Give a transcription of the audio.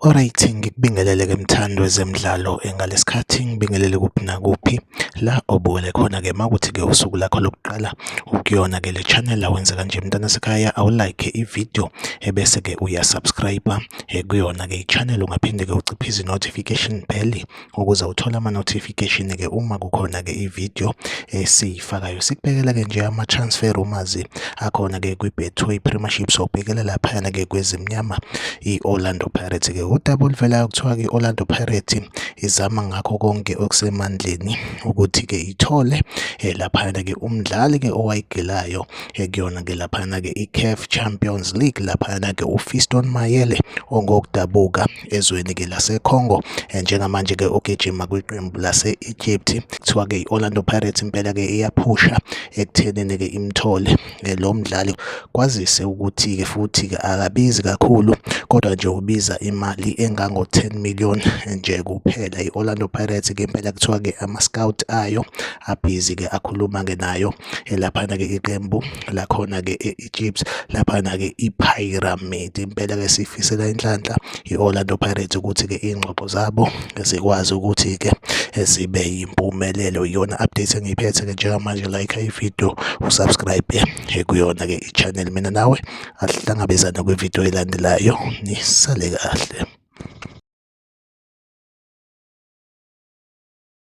Alright, ngikubingelele-ke mthando wezemidlalo ngalesikhathi ngibingelele kuphi nakuphi la obukele khona-ke mawukuthi-ke usuku lakho lokuqala ukuyona-ke le channel awenze kanje mntana sekhaya awulike ivideo ebese-ke uyasubscribe kuyona-ke i-channel ungaphinde-ke uciphize i-notification bell ukuze uthole ama-notification-ke uma kukhona-ke ivideo esiyifakayo. Sikubhekela-ke nje ama-transfer rumors akhona-ke kwi-Betway Premiership, so ubhekele laphayana-ke kwezimnyama i-Orlando Pirates-ke udaba oluvelayo kuthiwa-ke i-Orlando Pirates izama ngakho konke okusemandleni ukuthi-ke ithole laphayana-ke umdlali-ke owayigelayo kuyona-ke laphayana-ke i-CAF Champions League, laphayana-ke uFiston Mayele ongokudabuka ezweni-ke laseCongo njengamanje-ke ogijima kwiqembu lase-Egypt. Kuthiwa-ke i-Orlando Pirates impela-ke iyaphusha ekuthenini-ke imthole lo mdlali, kwazise ukuthi-ke futhi-ke akabizi kakhulu kodwa nje ubiza imali engango-10 million nje kuphela. I-Orlando Pirates-ke impela kuthiwa-ke ama-scout ayo abhizi-ke akhuluma-ke nayo laphana-ke iqembu lakhona-ke e-Egypt, laphana-ke i-Pyramid. Impela-ke sifisela inhlanhla i-Orlando Pirates ukuthi-ke iy'ngxoxo zabo zikwazi ukuthi-ke zibe yimpumelelo. Iyona update engiyiphethe-ke njengamanje. Like ivideo, usubscribe kuyona-ke i-channel. Mina nawe asihlangabezana kwivideo elandelayo, nisale kahle.